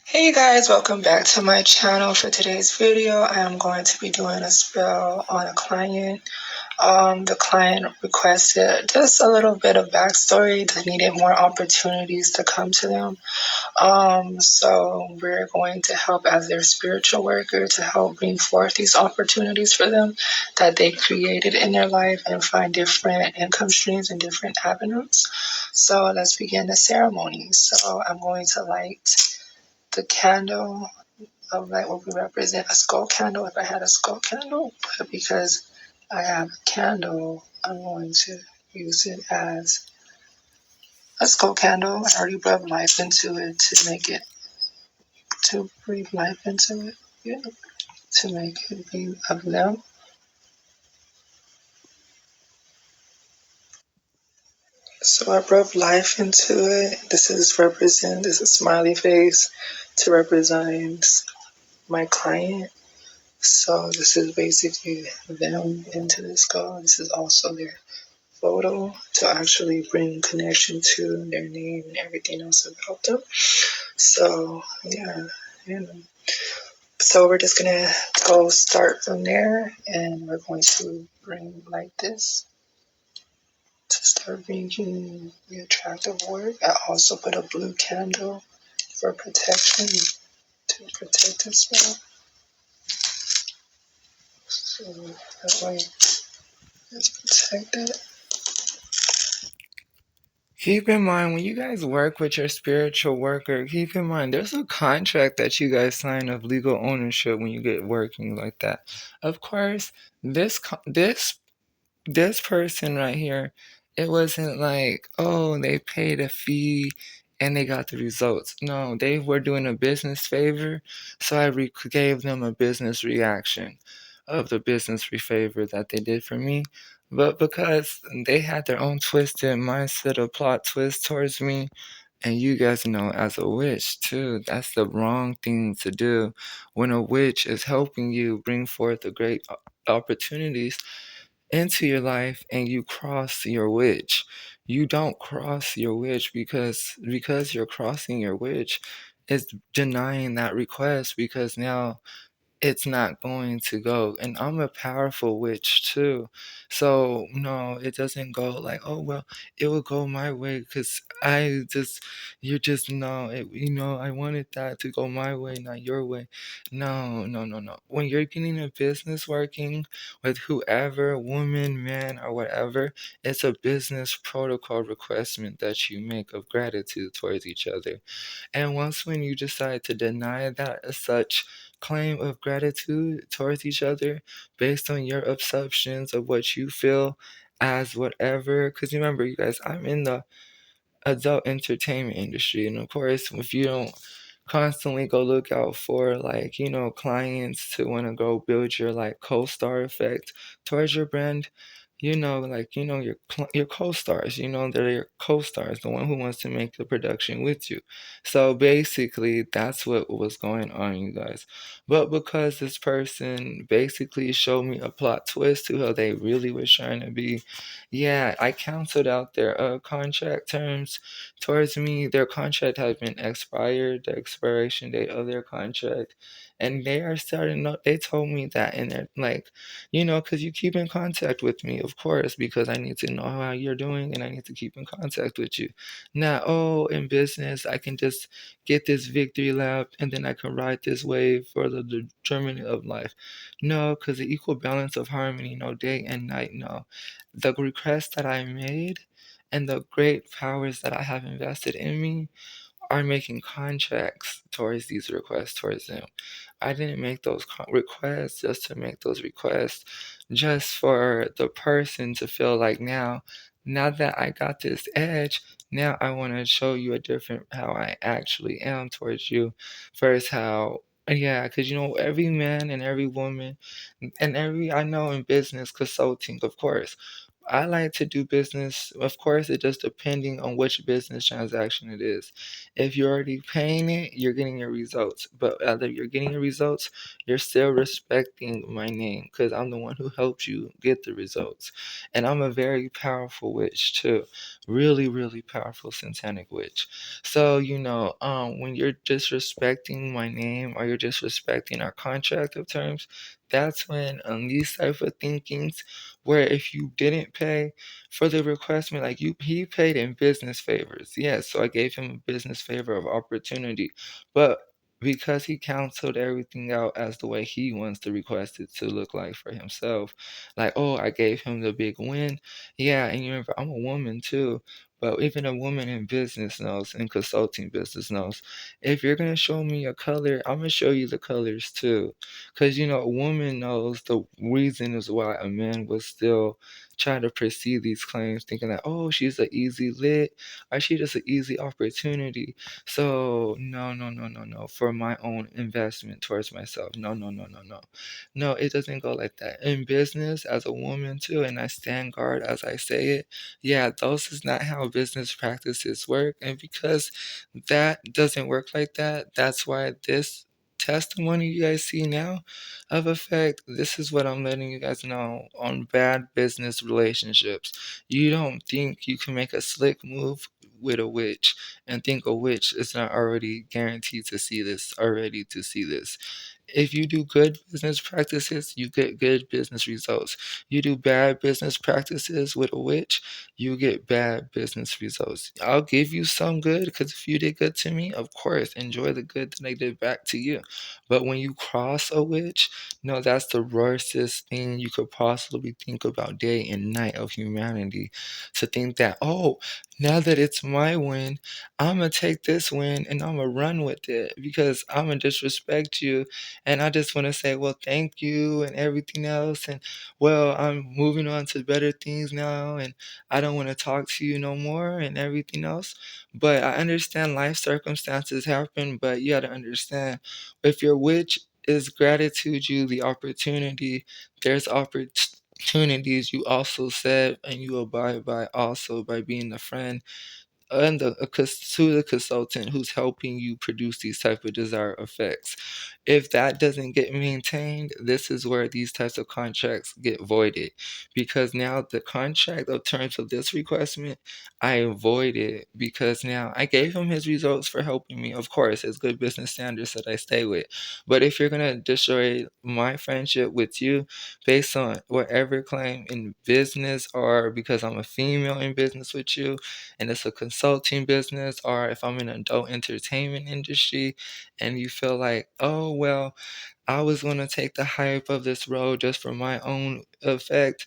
Hey guys, welcome back to my channel. For today's video, I am going to be doing a spell on a client. The client requested just a little bit of backstory. They needed more opportunities to come to them. So we're going to help as their spiritual worker to help bring forth these opportunities for them that they created in their life and find different income streams and different avenues. So let's begin the ceremony. So I'm going to light the candle of light will represent a skull candle if I had a skull candle, but because I have a candle, I'm going to use it as a skull candle. I already rubbed life into it to make it, to breathe life into it, yeah, to make it be of them. So I rubbed life into it. This is a smiley face to represent my client. So this is basically them into the skull. This is also their photo to actually bring connection to their name and everything else about them. So yeah, so we're just gonna go start from there, and we're going to bring like this to start bringing the attractive work. I also put a blue candle for protection to protect as well. So that way it's protected. Keep in mind, when you guys work with your spiritual worker, keep in mind there's a contract that you guys sign of legal ownership when you get working like that. Of course, this person right here, it wasn't like, oh, they paid a fee and they got the results. No, they were doing a business favor, so I gave them a business reaction of the business favor that they did for me. But because they had their own twisted mindset or plot twist towards me, and you guys know, as a witch too, that's the wrong thing to do. When a witch is helping you bring forth the great opportunities into your life and you cross your witch. You don't cross your witch because you're crossing your witch is denying that request because now it's not going to go. And I'm a powerful witch too. So, no, it doesn't go like, oh, well, it will go my way because you're just, no, I wanted that to go my way, not your way. No, no, no, no. When you're getting a business working with whoever, woman, man, or whatever, it's a business protocol requestment that you make of gratitude towards each other. And once when you decide to deny that as such claim of gratitude towards each other based on your assumptions of what you feel as whatever, because remember, you guys, I'm in the adult entertainment industry, and of course, if you don't constantly go look out for like clients to want to go build your like co-star effect towards your brand, your co-stars, they're your co-stars, the one who wants to make the production with you. So basically that's what was going on, you guys. But because this person basically showed me a plot twist to how they really was trying to be, yeah, I canceled out their contract terms towards me. Their contract has been expired, the expiration date of their contract, and they are starting up. They told me that, and they're like, because you keep in contact with me, of course, because I need to know how you're doing and I need to keep in contact with you. Now, oh, in business, I can just get this victory lap and then I can ride this wave for the journey of life. No, because the equal balance of harmony, no, day and night, no. The request that I made and the great powers that I have invested in me are making contracts towards these requests towards them. I didn't make those requests just to make those requests, just for the person to feel like now that I got this edge, now I want to show you a different how I actually am towards you. First, how yeah, because every man and every woman and every I know in business consulting, of course. I like to do business. Of course, it just depending on which business transaction it is. If you're already paying it, you're getting your results. But either you're getting your results, you're still respecting my name because I'm the one who helped you get the results. And I'm a very powerful witch too. Really, really powerful satanic witch. So, when you're disrespecting my name or you're disrespecting our contract of terms, that's when on these type of thinkings where if you didn't pay for the requestment, like he paid in business favors. Yes, so I gave him a business favor of opportunity. But because he canceled everything out as the way he wants the request it to look like for himself, like, oh, I gave him the big win. Yeah, and you remember I'm a woman too. But even a woman in business knows, in consulting business knows, if you're gonna show me a color, I'm gonna show you the colors too. Because, a woman knows the reason is why a man was still trying to pursue these claims, thinking that, oh, she's an easy lit, or she just an easy opportunity. So, no, no, no, no, no, for my own investment towards myself. No, no, no, no, no. No, it doesn't go like that. In business, as a woman too, and I stand guard as I say it, yeah, those is not how business practices work. And because that doesn't work like that, that's why this testimony you guys see now of effect, this is what I'm letting you guys know on bad business relationships. You don't think you can make a slick move with a witch and think a witch is not already guaranteed to see this, already to see this. If you do good business practices, you get good business results. You do bad business practices with a witch, you get bad business results. I'll give you some good because if you did good to me, of course, enjoy the good that I did back to you. But when you cross a witch, no, that's the worstest thing you could possibly think about day and night of humanity. To think that, oh, now that it's my win, I'm gonna take this win and I'm gonna run with it because I'm gonna disrespect you. And I just want to say, well, thank you and everything else. And well, I'm moving on to better things now. And I don't want to talk to you no more and everything else. But I understand life circumstances happen. But you got to understand if your witch is gratitude you the opportunity, there's opportunities you also said and you abide by also by being a friend and to the consultant who's helping you produce these type of desired effects. If that doesn't get maintained, this is where these types of contracts get voided. Because now the contract of terms of this requestment, I void it because now I gave him his results for helping me. Of course, it's good business standards that I stay with. But if you're gonna destroy my friendship with you based on whatever claim in business or because I'm a female in business with you, and it's a consulting business, or if I'm in adult entertainment industry and you feel like, oh, well, I was going to take the hype of this road just for my own effect.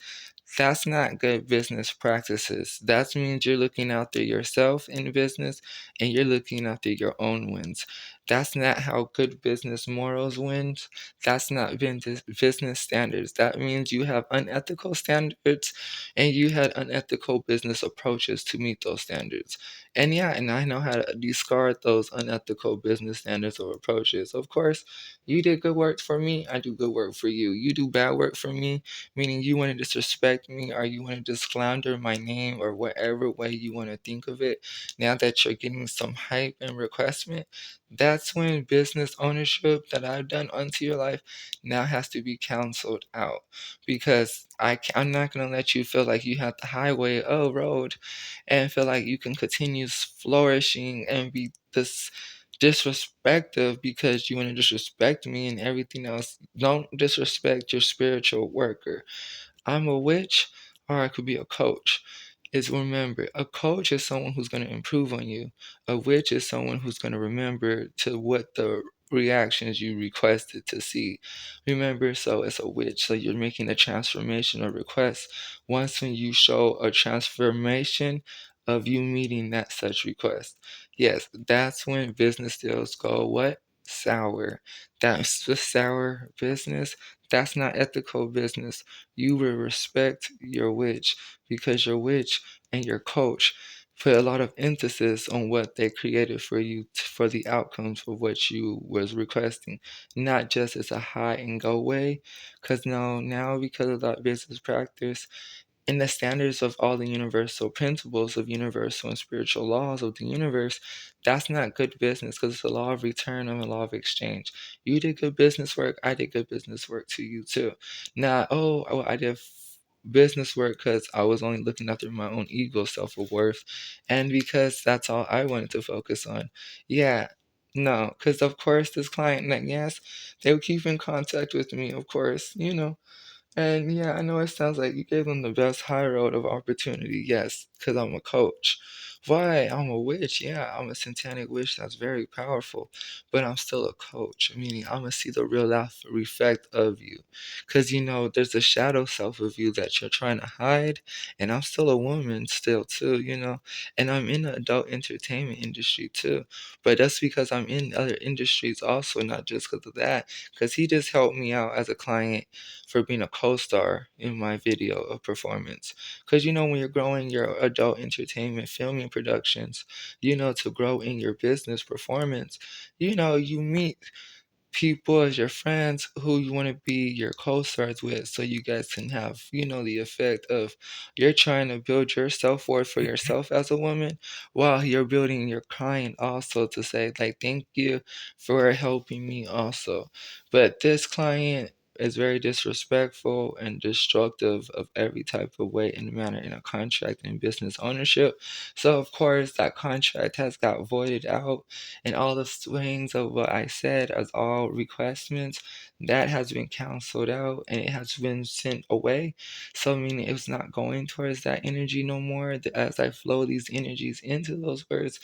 That's not good business practices. That means you're looking after yourself in business and you're looking after your own wins. That's not how good business morals wins. That's not business standards. That means you have unethical standards and you had unethical business approaches to meet those standards. And yeah, and I know how to discard those unethical business standards or approaches. Of course, you did good work for me, I do good work for you. You do bad work for me, meaning you want to disrespect me or you want to just slander my name or whatever way you want to think of it. Now that you're getting some hype and requestment, that's when business ownership that I've done onto your life now has to be canceled out because I'm not going to let you feel like you have the highway, oh, road, and feel like you can continue flourishing and be this disrespectful because you want to disrespect me and everything else. Don't disrespect your spiritual worker. I'm a witch or I could be a coach. Is remember, a coach is someone who's going to improve on you. A witch is someone who's going to remember to what the reactions you requested to see. Remember, so it's a witch. So you're making a transformation or request. Once when you show a transformation of you meeting that such request. Yes, that's when business deals go what? Sour. That's the sour business. That's not ethical business. You will respect your witch because your witch and your coach put a lot of emphasis on what they created for you for the outcomes of what you was requesting, not just as a high and go way. Because now because of that business practice, in the standards of all the universal principles of universal and spiritual laws of the universe, that's not good business because it's a law of return and a law of exchange. You did good business work, I did good business work to you too. Not, oh, I did business work because I was only looking after my own ego, self worth, and because that's all I wanted to focus on. Yeah, no, because of course, this client, like, yes, they would keep in contact with me, of course, and yeah, I know it sounds like you gave them the best high road of opportunity. Yes, because I'm a coach. Why? I'm a witch. Yeah, I'm a satanic witch that's very powerful, but I'm still a coach, meaning I'm gonna see the real life effect of you. Because there's a shadow self of you that you're trying to hide, and I'm still a woman, still, too, and I'm in the adult entertainment industry too. But that's because I'm in other industries also, not just because of that, because he just helped me out as a client for being a co-star in my video of performance. Because when you're growing your adult entertainment filming productions, to grow in your business performance, you meet people as your friends who you want to be your co-stars with so you guys can have the effect of you're trying to build your self-worth for yourself as a woman while you're building your client also to say like thank you for helping me also. But this client is very disrespectful and destructive of every type of way and manner in a contract and business ownership. So of course that contract has got voided out and all the swings of what I said as all requestments, that has been canceled out and it has been sent away. So meaning it's not going towards that energy no more. As I flow these energies into those words,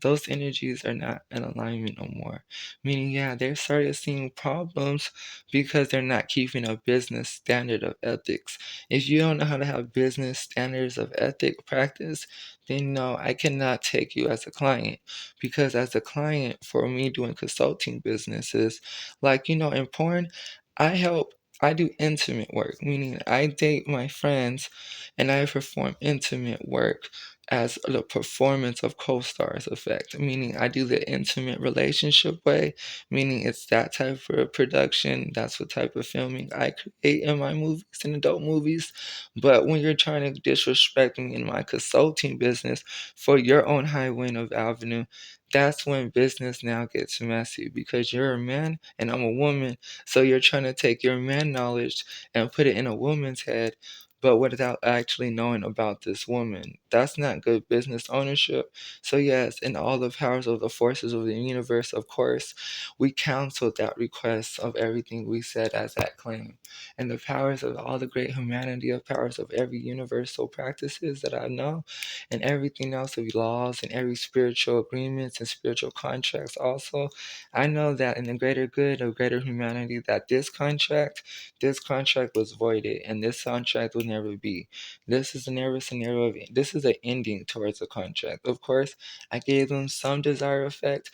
those energies are not in alignment no more. Meaning, yeah, they're starting seeing problems because they're not keeping a business standard of ethics. If you don't know how to have business standards of ethic practice, then no, I cannot take you as a client because as a client for me doing consulting businesses, like in porn, I help I do intimate work, meaning I date my friends and I perform intimate work as the performance of co-stars effect, meaning I do the intimate relationship way, meaning it's that type of production, that's what type of filming I create in my movies and adult movies. But when you're trying to disrespect me in my consulting business for your own high wind of avenue, that's when business now gets messy because you're a man and I'm a woman. So you're trying to take your man knowledge and put it in a woman's head, but without actually knowing about this woman. That's not good business ownership. So, yes, in all the powers of the forces of the universe, of course, we canceled that request of everything we said as that claim. And the powers of all the great humanity, of powers of every universal practices that I know, and everything else of laws and every spiritual agreements and spiritual contracts also. I know that in the greater good of greater humanity that this contract was voided and this contract will never be. This is a never scenario of this is an ending towards the contract. Of course, I gave them some desired effect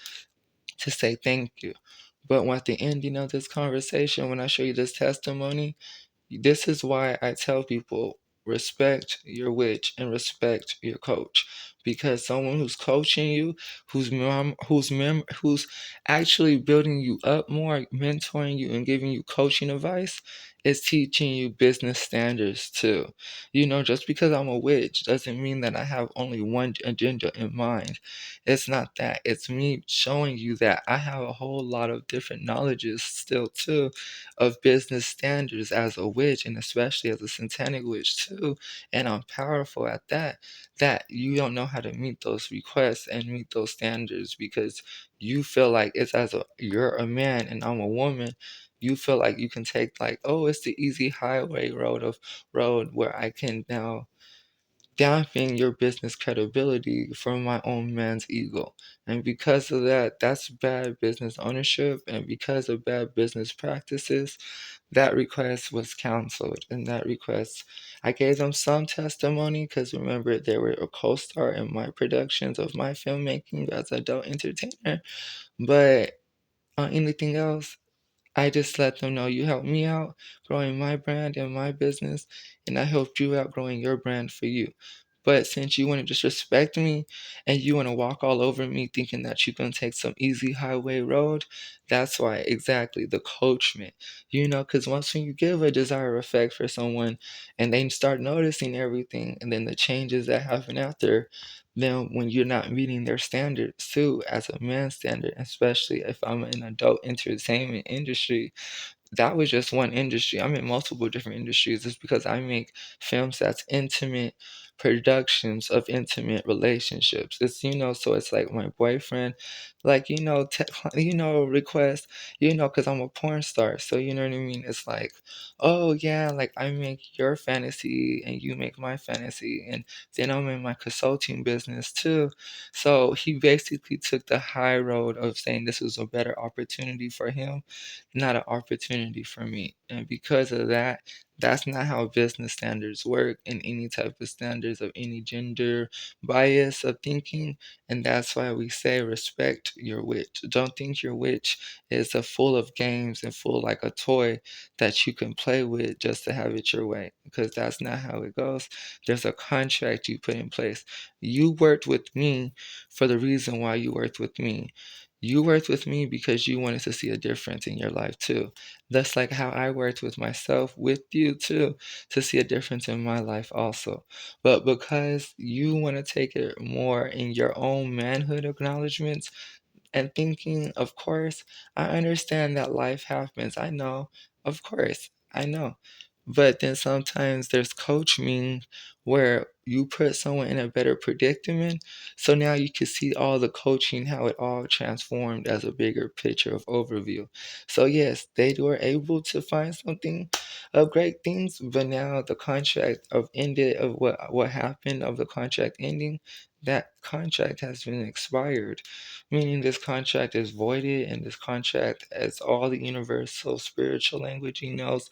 to say thank you. But at the ending of this conversation, when I show you this testimony, this is why I tell people respect your witch and respect your coach because someone who's coaching you, who's actually building you up more, mentoring you and giving you coaching advice is teaching you business standards too. Just because I'm a witch doesn't mean that I have only one agenda in mind. It's not that. It's me showing you that I have a whole lot of different knowledges still too of business standards as a witch and especially as a satanic witch too, and I'm powerful at that, that you don't know how to meet those requests and meet those standards because you feel like it's as a you're a man and I'm a woman, you feel like you can take like, oh, it's the easy highway road where I can now dampen your business credibility for my own man's ego. And because of that, that's bad business ownership. And because of bad business practices, that request was canceled. And that request, I gave them some testimony because remember, they were a co star in my productions of my filmmaking as an adult entertainer. But on anything else, I just let them know you helped me out growing my brand and my business, and I helped you out growing your brand for you. But since you want to disrespect me and you want to walk all over me thinking that you can take some easy highway road, that's why exactly the coachment, because once when you give a desired effect for someone and they start noticing everything and then the changes that happen after, then when you're not meeting their standards too as a man standard, especially if I'm in adult entertainment industry, that was just one industry. I'm in multiple different industries. It's because I make films that's intimate productions of intimate relationships. So it's like my boyfriend, like, request, because I'm a porn star. So, you know what I mean? It's like, oh, yeah, like I make your fantasy and you make my fantasy. And then I'm in my consulting business too. So he basically took the high road of saying this was a better opportunity for him, not an opportunity for me. And because of that, that's not how business standards work in any type of standards of any gender bias of thinking. And that's why we say respect your witch. Don't think your witch is a full of games and full like a toy that you can play with just to have it your way. Because that's not how it goes. There's a contract you put in place. You worked with me for the reason why you worked with me. You worked with me because you wanted to see a difference in your life too. That's like how I worked with myself, with you too, to see a difference in my life also. But because you want to take it more in your own manhood acknowledgments, and thinking, of course, I understand that life happens. I know, of course, I know. But then sometimes there's coaching where you put someone in a better predicament. So now you can see all the coaching, how it all transformed as a bigger picture of overview. So yes, they were able to find something of great things, but now the contract of ended of what happened of the contract ending, that contract has been expired, meaning this contract is voided, and this contract, as all the universal spiritual language he knows,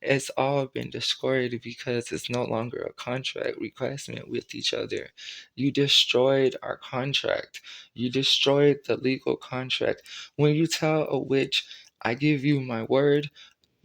it's all been destroyed because it's no longer a contract requestment with each other. You destroyed our contract. You destroyed the legal contract. When you tell a witch, I give you my word,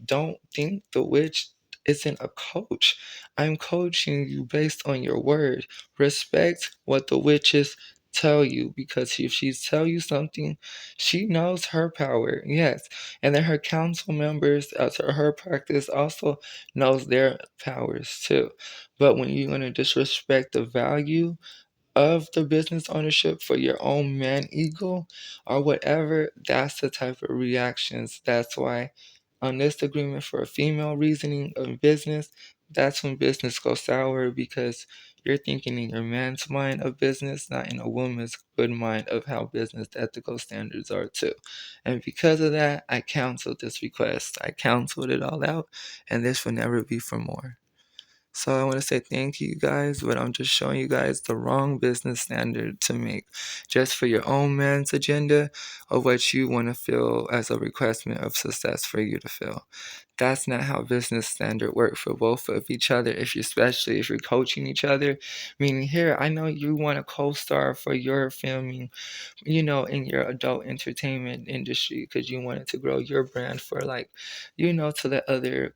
don't think the witch isn't a coach. I'm coaching you based on your word. Respect what the witches tell you, because if she tell you something, she knows her power, yes. And then her council members, as her practice, also knows their powers too. But when you're going to disrespect the value of the business ownership for your own man ego or whatever, that's the type of reactions. That's why on this agreement for a female reasoning of business, that's when business goes sour, because you're thinking in your man's mind of business, not in a woman's good mind of how business ethical standards are too. And because of that, I canceled this request. I canceled it all out, and this will never be for more. So I want to say thank you guys, but I'm just showing you guys the wrong business standard to make just for your own man's agenda of what you want to feel as a requestment of success for you to feel. That's not how business standard work for both of each other, especially if you're coaching each other. Meaning here, I know you want a co-star for your filming, in your adult entertainment industry because you wanted to grow your brand for like, to let other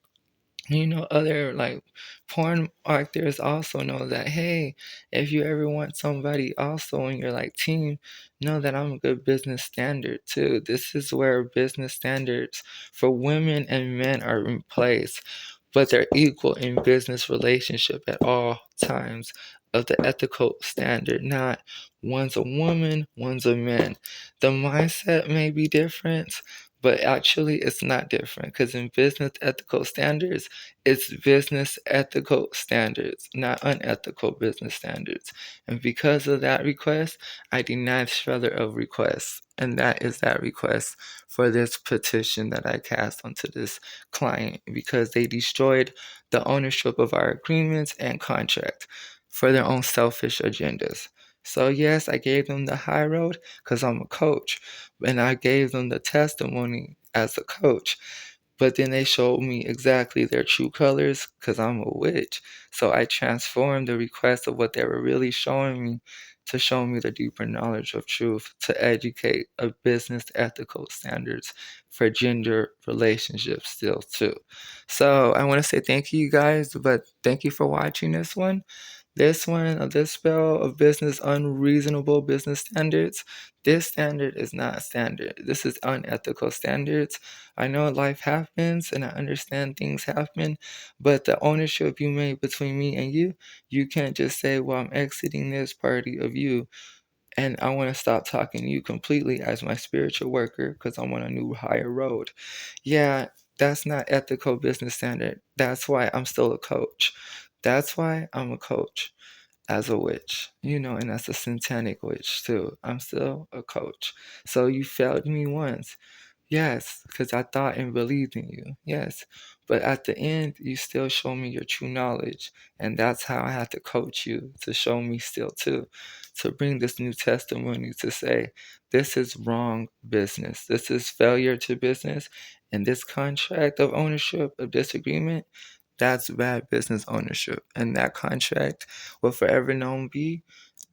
like porn actors also know that, hey, if you ever want somebody also on your like team, know that I'm a good business standard too. This is where business standards for women and men are in place, but they're equal in business relationship at all times of the ethical standard, not one's a woman, one's a man. The mindset may be different, but actually it's not different, because in business ethical standards, it's business ethical standards, not unethical business standards. And because of that request, I denied further of requests. And that is that request for this petition that I cast onto this client, because they destroyed the ownership of our agreements and contract for their own selfish agendas. So yes, I gave them the high road because I'm a coach, and I gave them the testimony as a coach. But then they showed me exactly their true colors because I'm a witch. So I transformed the request of what they were really showing me to show me the deeper knowledge of truth, to educate a business ethical standards for gender relationships still too. So I want to say thank you guys, but thank you for watching this one. This spell of business unreasonable business standards. This standard is not a standard. This is unethical standards. I know life happens and I understand things happen, but the ownership you made between me and you can't just say, well, I'm exiting this party of you and I want to stop talking to you completely as my spiritual worker because I'm on a new higher road. Yeah, that's not ethical business standard. That's why I'm still a coach. That's why I'm a coach as a witch, and as a satanic witch too. I'm still a coach. So you failed me once. Yes, because I thought and believed in you. Yes. But at the end, you still show me your true knowledge. And that's how I had to coach you to show me still too. To bring this new testimony to say, this is wrong business. This is failure to business. And this contract of ownership of disagreement, that's bad business ownership. And that contract will forever known be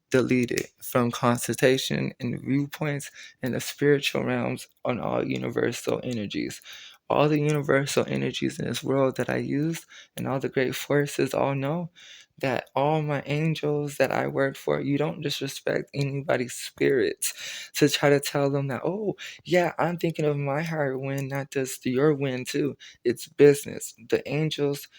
deleted from consultation and viewpoints in the spiritual realms on all universal energies. All the universal energies in this world that I use and all the great forces all know that all my angels that I work for, you don't disrespect anybody's spirits to try to tell them that, oh, yeah, I'm thinking of my higher win, not just your win too. It's business. The angels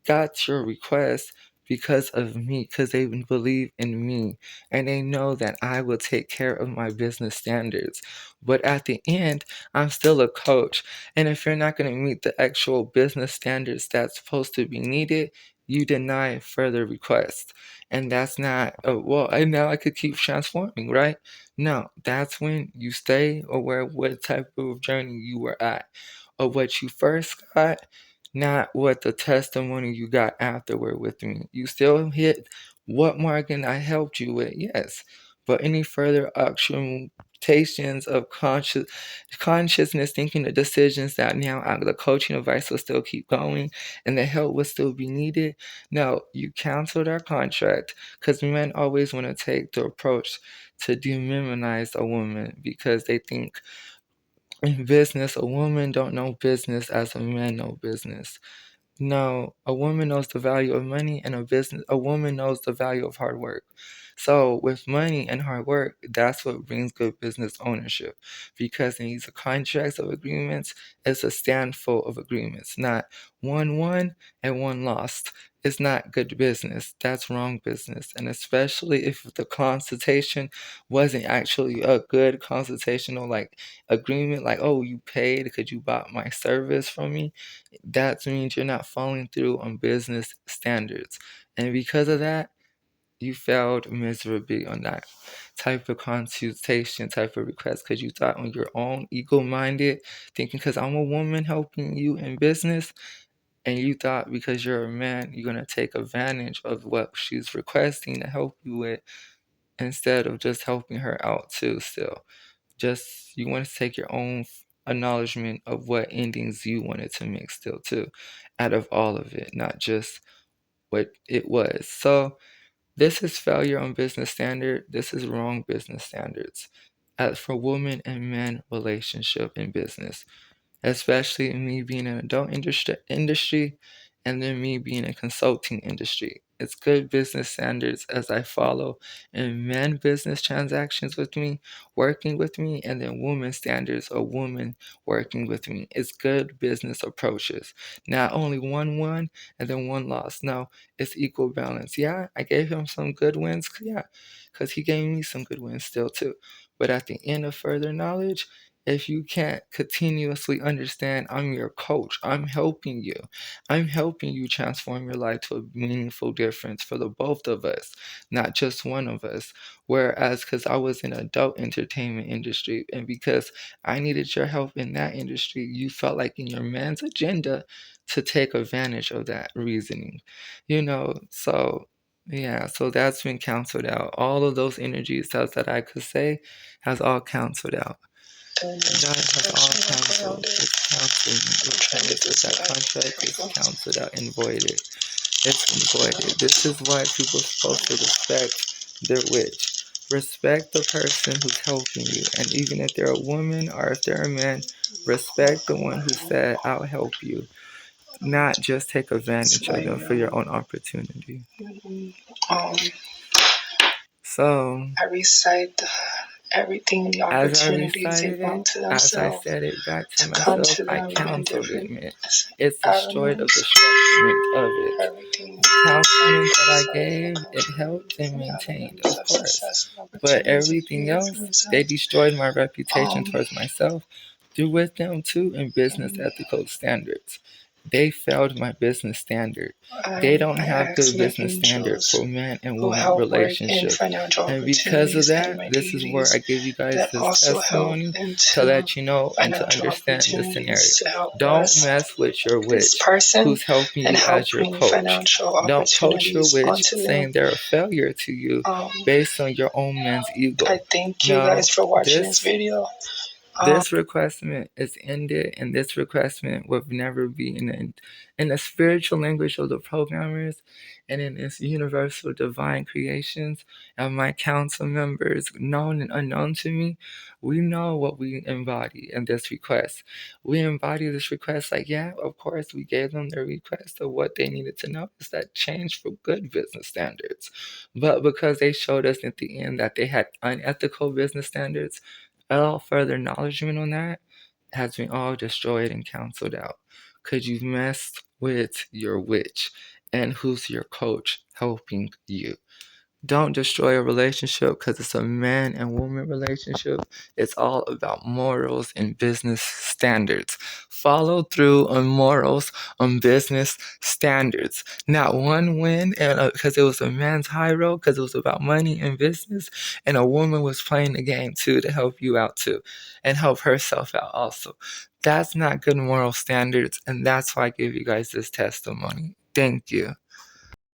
got your request because of me, because they believe in me and they know that I will take care of my business standards. But at the end, I'm still a coach. And if you're not going to meet the actual business standards that's supposed to be needed, you deny further requests. And that's not, well, and now I could keep transforming, right? No, that's when you stay aware what type of journey you were at or what you first got, not what the testimony you got afterward with me. You still hit what margin I helped you with, yes. But any further accumulations of consciousness thinking the decisions that now the coaching advice will still keep going and the help will still be needed. No, you canceled our contract because men always want to take the approach to demonize a woman because they think in business a woman don't know business as a man know business. No, a woman knows the value of money and a woman knows the value of hard work. So with money and hard work, that's what brings good business ownership. Because in these contracts of agreements, it's a standful of agreements, not one won and one lost. It's not good business. That's wrong business. And especially if the consultation wasn't actually a good consultational like agreement, like, oh, you paid because you bought my service from me, that means you're not following through on business standards. And because of that, you failed miserably on that type of consultation, type of request, because you thought on your own, ego-minded, thinking because I'm a woman helping you in business, and you thought because you're a man, you're going to take advantage of what she's requesting to help you with instead of just helping her out too still. Just you want to take your own acknowledgement of what endings you wanted to make still too out of all of it, not just what it was. So this is failure on business standard. This is wrong business standards. As for woman and man relationship in business, especially me being in adult industry and then me being in consulting industry. It's good business standards as I follow in men business transactions with me, working with me, and then woman standards or woman working with me. It's good business approaches. Not only one won and then one lost. No, it's equal balance. Yeah, I gave him some good wins. Yeah, because he gave me some good wins still too. But at the end of further knowledge, if you can't continuously understand, I'm your coach. I'm helping you. I'm helping you transform your life to a meaningful difference for the both of us, not just one of us. Whereas, because I was in adult entertainment industry, and because I needed your help in that industry, you felt like in your man's agenda to take advantage of that reasoning. So yeah, so that's been canceled out. All of those energies that I could say has all canceled out. That has all canceled. It's canceled. That contract is canceled out and voided. It's been voided. This is why people are supposed to respect their witch. Respect the person who's helping you. And even if they're a woman or if they're a man, respect the one who said, I'll help you. Not just take advantage of them for your own opportunity. So I recite everything, the opportunities they want to themselves. As I said it back to come myself, to I them in counseled it, different man. It's destroyed of the structurement of it. everything. The counseling that I gave, it helped and maintained, of course. But everything else, they destroyed my reputation towards myself through with them too in business ethical standards. They failed my business standard. They don't have good business standard for man and woman relationship. And because of that, this is where I give you guys this testimony to let you know and to understand the scenario. Don't mess with your witch who's helping you as your coach. Don't coach your witch saying they're a failure to you based on your own man's ego. I thank you guys for watching this video. This requestment is ended, and this requestment will never be in the spiritual language of the programmers and in its universal divine creations and my council members, known and unknown to me. We know what we embody in this request. We embody this request like, yeah, of course, we gave them their request of what they needed to know is that change for good business standards. But because they showed us at the end that they had unethical business standards, all further acknowledgement on that has been all destroyed and canceled out. Because you've messed with your witch and who's your coach helping you. Don't destroy a relationship because it's a man and woman relationship. It's all about morals and business standards. Follow through on morals, on business standards. Not one win because it was a man's high road, because it was about money and business, and a woman was playing the game too to help you out too and help herself out also. That's not good moral standards, and that's why I give you guys this testimony. Thank you.